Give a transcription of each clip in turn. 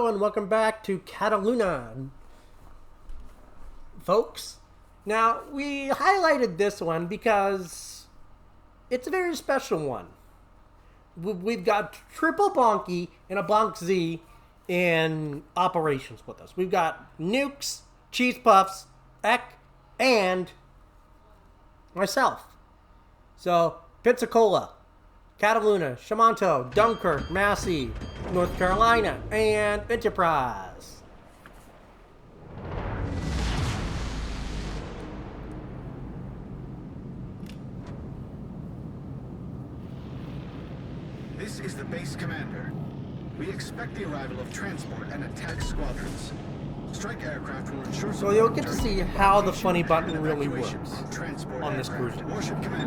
and welcome back to Cataluña, folks. Now, we highlighted this one because it's a very special one. We've got triple BONKY and a BONKZ in operations with us. We've got Nukes, Cheese Puffs, Ek, and myself. So, Pensacola, Cataluña, Shamanto, Dunkirk, Massey, North Carolina, and Enterprise. This is the base commander. We expect the arrival of transport and attack squadrons. Strike aircraft will ensure. So you'll get to see how the funny button really works on this cruiser.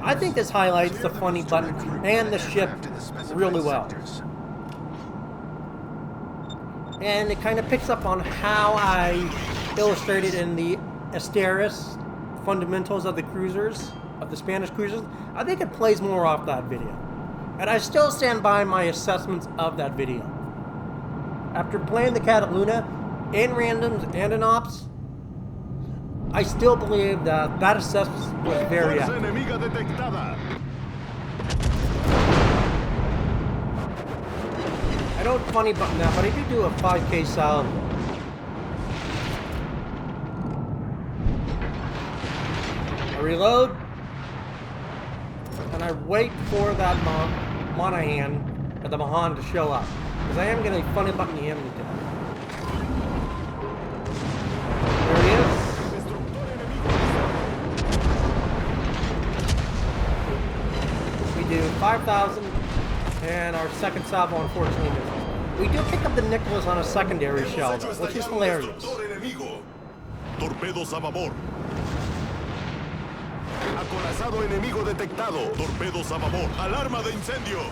I think this highlights the funny button and the ship really well. And it kind of picks up on how I illustrated in the Asteris fundamentals of the cruisers, of the Spanish cruisers. I think it plays more off that video. And I still stand by my assessments of that video. After playing the Cataluña in randoms and in ops, I still believe that that assessment was very accurate. I don't funny button that, but I do a 5K salvo. I reload, and I wait for that Monahan or the Mahan to show up, because I am going to funny button him to death. There he is. We do 5,000, and our second salvo unfortunately misses. We do pick up the Nicholas on a secondary shell, though, which is hilarious. Torpedos a babor. Acorazado enemigo detectado. Torpedos a babor. Alarma de incendio.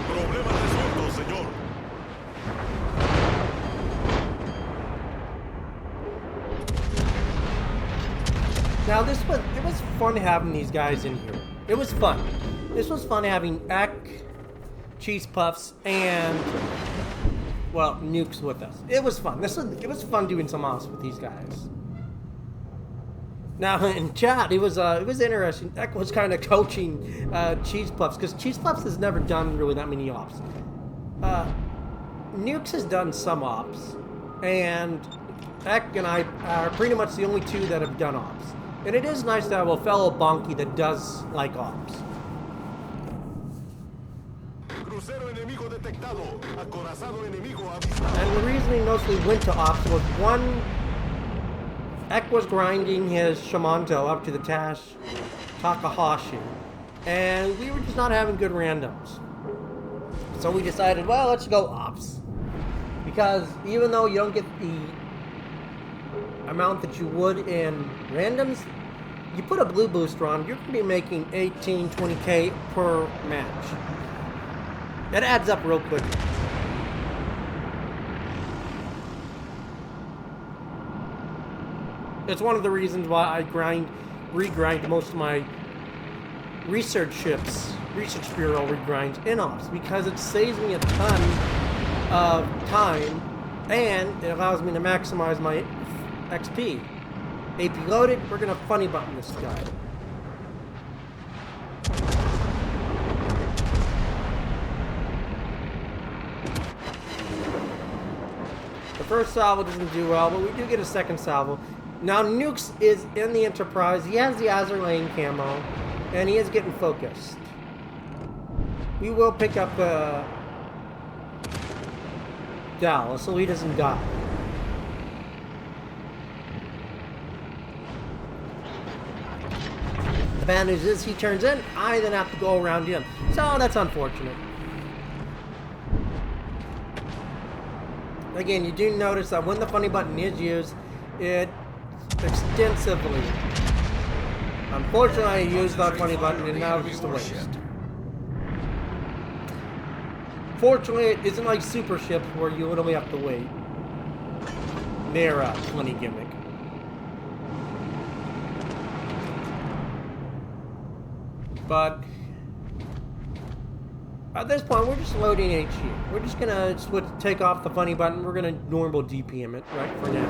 Problema resuelto, señor. Now it was fun having these guys in here. It was fun. This was fun having Ek, Cheese Puffs, and well, Nukes with us. It was fun. It was fun doing some ops with these guys. Now in chat, it was interesting. Ek was kind of coaching Cheese Puffs because Cheese Puffs has never done really that many ops. Nukes has done some ops, and Ek and I are pretty much the only two that have done ops. And it is nice to have a fellow BONKY that does like ops. And the reason we mostly went to ops was one, Ek was grinding his Shamanto up to the Takahashi, and we were just not having good randoms. So we decided, well, let's go ops. Because even though you don't get the amount that you would in randoms, you put a blue booster on, you're going to be making 18, 20K per match. It adds up real quick. It's one of the reasons why I regrind most of my research ships, research bureau regrinds in ops, because it saves me a ton of time and it allows me to maximize my XP. AP loaded, we're gonna funny button this guy. The first salvo doesn't do well, but we do get a second salvo. Now Nukes is in the Enterprise. He has the Azure Lane camo, and he is getting focused. We will pick up Dallas, so he doesn't die. The bad news is he turns in, I then have to go around him. So that's unfortunate. Again, you do notice that when the funny button is used, it extensively. Unfortunately, I used that funny button and now it's just a waste. Fortunately, it isn't like super ships where you literally have to wait. They're a funny gimmick. But At this point, we're just loading HE. We're just gonna take off the funny button. We're gonna normal DPM it right for now.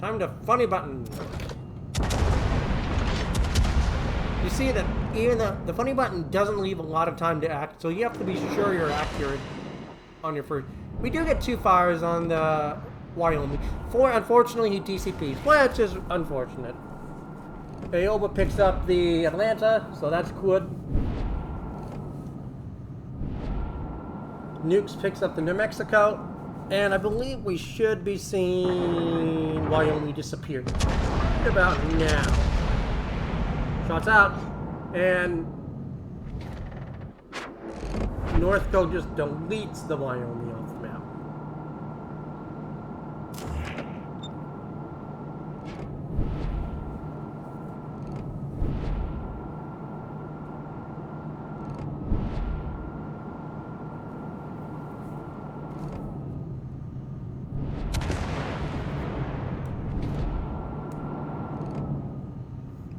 Time to funny button. You see that even the funny button doesn't leave a lot of time to act, so you have to be sure you're accurate on your first. We do get 2 fires on the Wyoming. 4, unfortunately, he DCPs, which is unfortunate. Aoba picks up the Atlanta, so that's good. Nukes picks up the New Mexico, and I believe we should be seeing Wyoming disappear about now. Shots out, and North Coast just deletes the Wyoming off the map.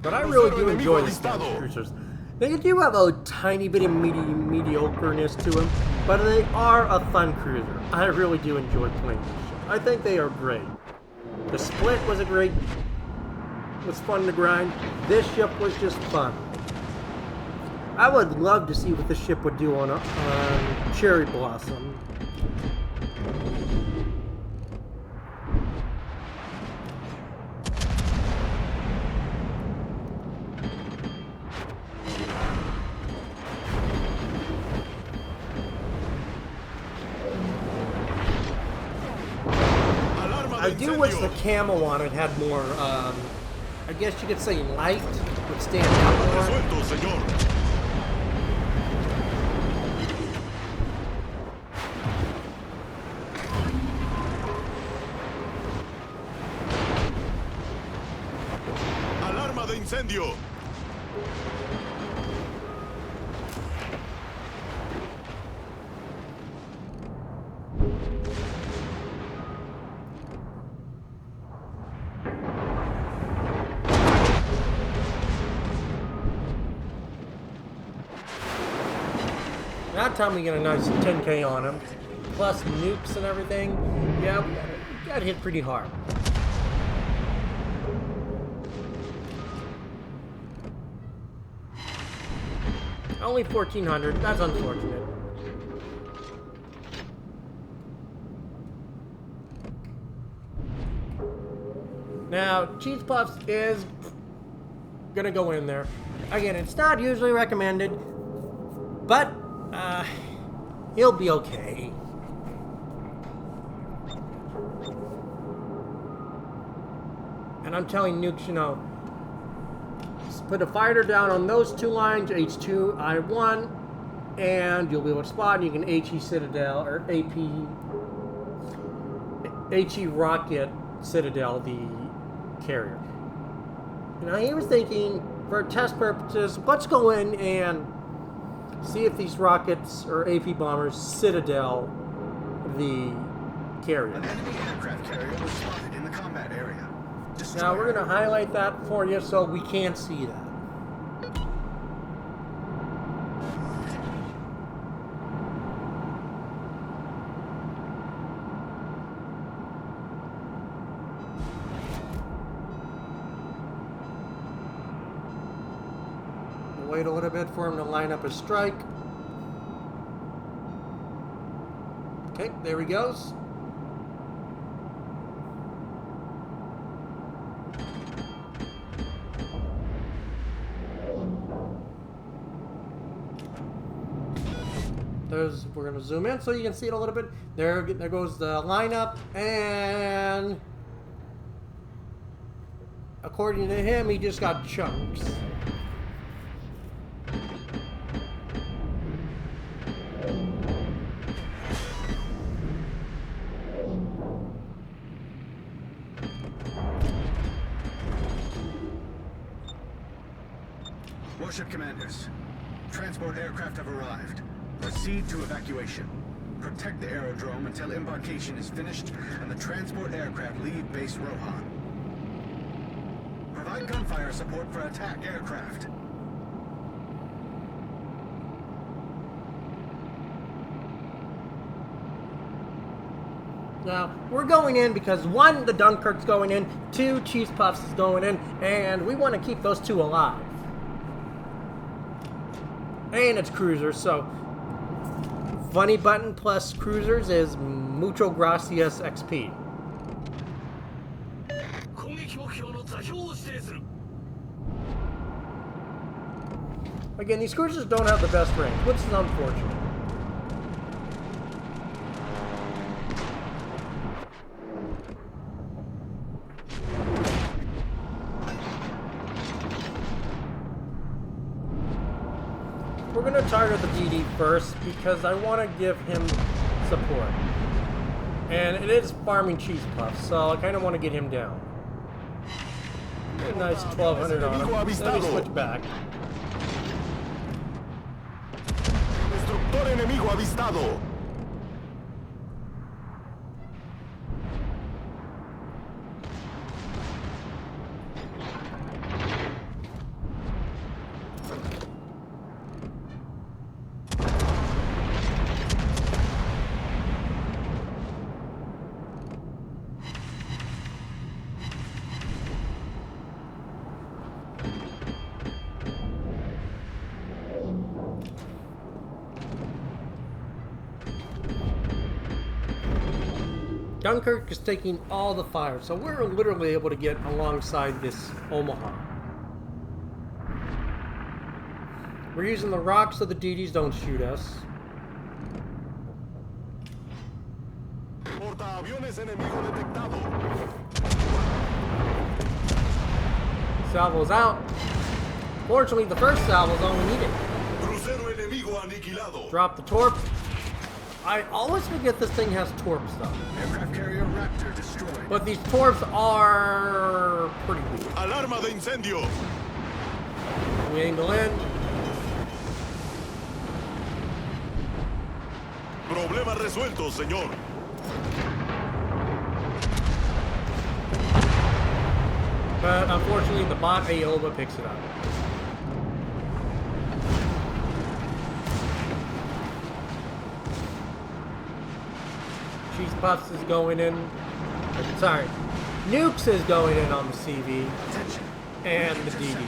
But I really do enjoy these cruisers. They do have a tiny bit of mediocreness to them, but they are a fun cruiser. I really do enjoy playing this ship. I think they are great. The Split was fun to grind. This ship was just fun. I would love to see what this ship would do on Cherry Blossom. I do wish the camo on it had more, I guess you could say light would stand out more. Alarma de incendio. That time we get a nice 10K on him, plus nukes and everything. Yeah, we got hit pretty hard. Only 1,400. That's unfortunate. Now, Cheese Puffs is gonna go in there. Again, it's not usually recommended, but he'll be okay. And I'm telling Nukes, you know, just put a fighter down on those 2 lines, H2, I1, and you'll be able to spot. You can HE Citadel or HE Rocket Citadel, the carrier. You know, he was thinking, for test purposes, let's go in and see if these rockets or AP bombers Citadel the carrier. An enemy aircraft carrier was spotted in the combat area. Now we're going to highlight that for you so we can't see that. Wait a little bit for him to line up a strike. Okay, there he goes. We're going to zoom in so you can see it a little bit. There goes the lineup, and according to him, he just got chunks. Warship commanders, transport aircraft have arrived. Proceed to evacuation. Protect the aerodrome until embarkation is finished and the transport aircraft leave base Rohan. Provide Provide gunfire support for attack aircraft. Now, we're going in because 1, the Dunkirk's going in, 2, Cheese Puffs is going in, and we want to keep those 2 alive. And it's cruisers, so funny button plus cruisers is mucho gracias XP. Again, these cruisers don't have the best range, which is unfortunate. We're going to target the DD first because I want to give him support. And it is farming Cheese Puffs, so I kind of want to get him down. Get a nice 1200 on him. Then we switch back. Destructor enemigo avistado. Dunkirk is taking all the fire, so we're literally able to get alongside this Omaha. We're using the rocks so the DDs don't shoot us. Portaaviones enemigo detectado. Salvo's out. Fortunately, the first salvo's all we needed. Crucero enemigo aniquilado. Drop the torp. I always forget this thing has torp stuff. Aircraft carrier Raptor destroyed. But these torps are pretty weak. Alarma de incendio. We aim to land. Problema resuelto, señor. But unfortunately, the bot Aoba picks it up. Cheese Puffs is going in. Sorry. Nukes is going in on the CV. Attention. And the DD. Enemy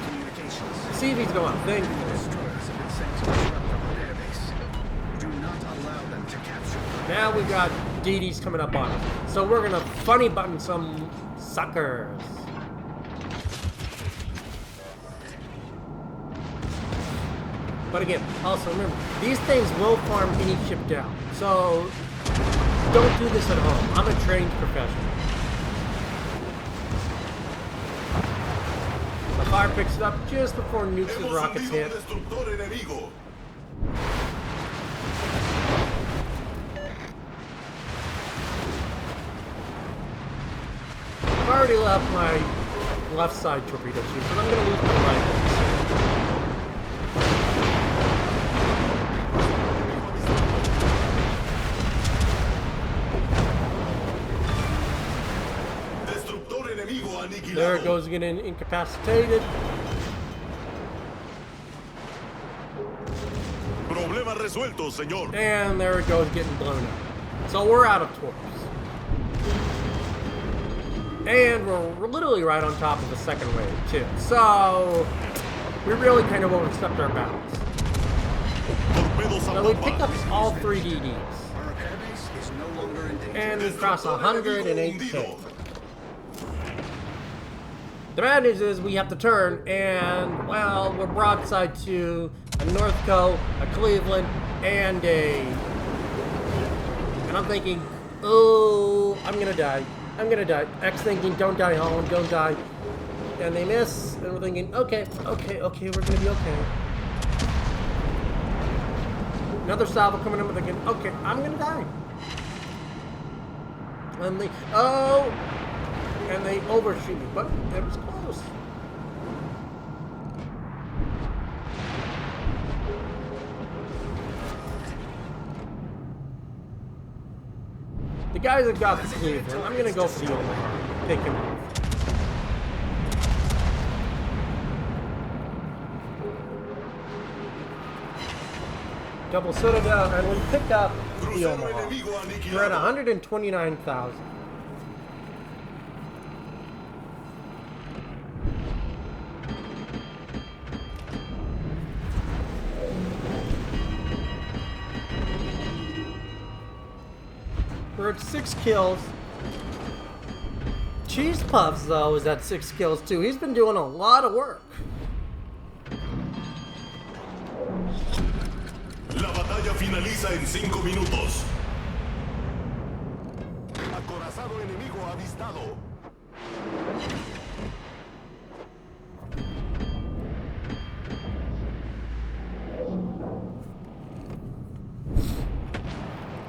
communications. The CV's going up. Thank you. Destroyers have been sent to disrupt our airbase. Do not allow them to capture. Now we got DDs coming up on us. So we're gonna funny button some suckers. But again, also remember, these things will farm any ship down. So don't do this at home. I'm a trained professional. The fire picks it up just before nukes and Hemos rockets hundido un hit. destructor enemigo. I've already left my left side torpedo chute, but I'm going to lose my right one. Destructor enemigo aniquilado. There it goes again, incapacitated. Problema resuelto, señor. And there it goes, getting blown up. So we're out of torps. And we're literally right on top of the second wave, too. So we really kind of overstepped our bounds. Torpedos a So we bomba. picked up all 3 DDs. Our airbase is no longer in danger. And we crossed Destructor enemigo 108K. hundido. The bad news is we have to turn, and, well, we're broadside to a Northco, a Cleveland, and a... And I'm thinking, oh, I'm gonna die. I'm gonna die. X thinking, don't die, Holland, don't die. And they miss, and we're thinking, okay, we're gonna be okay. Another salvo coming in, we're thinking, okay, I'm gonna die. And they, oh! And they overshoot me, but it was close. The guys that got the Cleveland, I'm gonna go for the Omaha. Pick him off. Double Citadel, and we pick up the Crucero Omaha. enemigo We're at aniquilado. 129,000. We're at 6 kills. Cheese Puffs, though, is at 6 kills, too. He's been doing a lot of work. La batalla finaliza en 5 minutos. Acorazado enemigo avistado.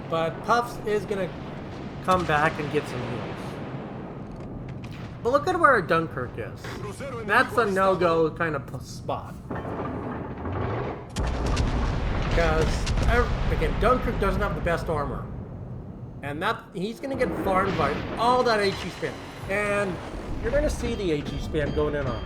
But Puffs is going to come back and get some heals. But look at where our Dunkirk is. Crucero That's enemigo a no-go kind of spot. Because, again, Dunkirk doesn't have the best armor. And that he's going to get farmed by all that HE spam. And you're going to see the HE spam going in on him.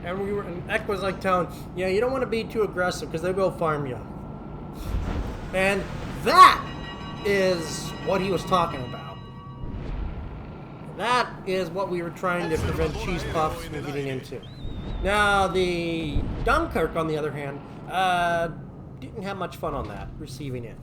And Eck was like telling, yeah, you don't want to be too aggressive because they'll go farm you. And that is what he was talking about. That is what we were trying to prevent Cheese Puffs from getting into. Now, the Dunkirk, on the other hand, didn't have much fun on that, receiving it.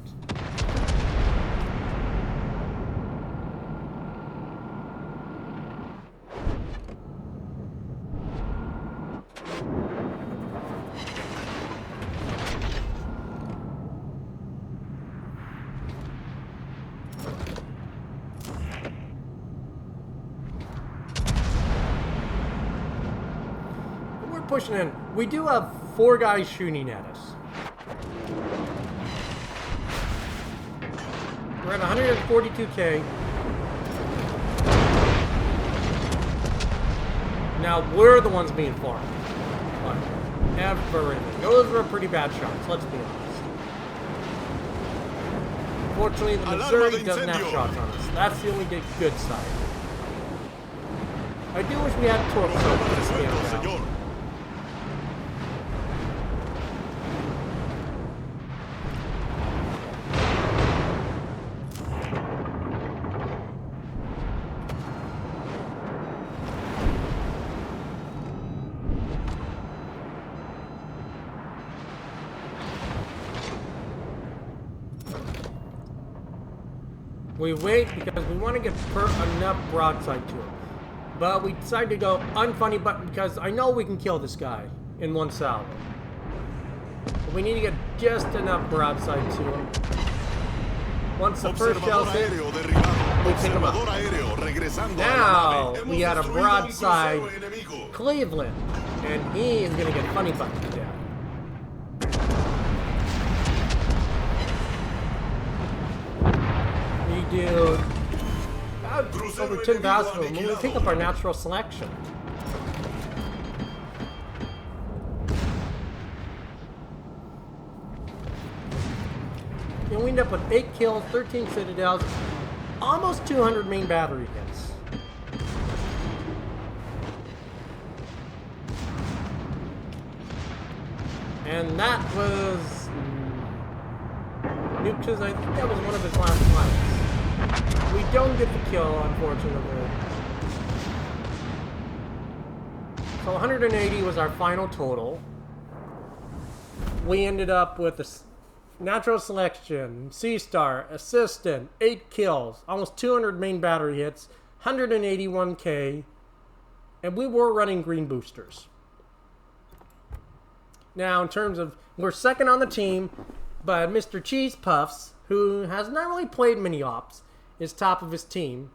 Pushing in. We do have 4 guys shooting at us. We're at 142k. Now we're the ones being farmed. Whatever. Those were pretty bad shots, let's be honest. Fortunately, the Missouri doesn't have shots on us. That's the only good side. I do wish we had torpedoes for this game now. We wait because we want to get enough broadside to him. But we decide to go unfunny button because I know we can kill this guy in one salvo. But we need to get just enough broadside to him. Once the first shell's hit, we pick him up. Now we got a broadside Cleveland, and he is going to get funny button to death. We do about over 10,000 of them when we pick up our natural selection. And we end up with 8 kills, 13 citadels, almost 200 main battery hits. And that was Nukes. I think that was one of his last fights. We don't get the kill, unfortunately. So 180 was our final total. We ended up with a natural selection, C-Star, assistant, 8 kills, almost 200 main battery hits, 181k, and we were running green boosters. Now, in terms of, we're second on the team, but Mr. Cheese Puffs, who has not really played many ops, is top of his team.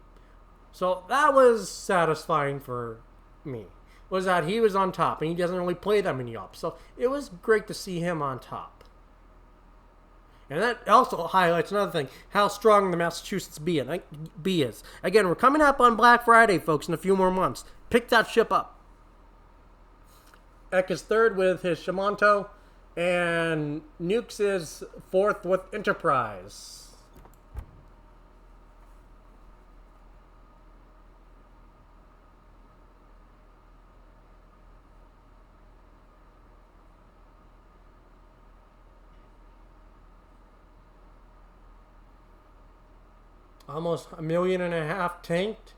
So that was satisfying for me, was that he was on top, and he doesn't really play that many ops. So it was great to see him on top. And that also highlights another thing, how strong the Massachusetts B is. Again, we're coming up on Black Friday, folks, in a few more months. Pick that ship up. Eck is third with his Shimanto, and Nukes is fourth with Enterprise. Almost 1.5 million tanked.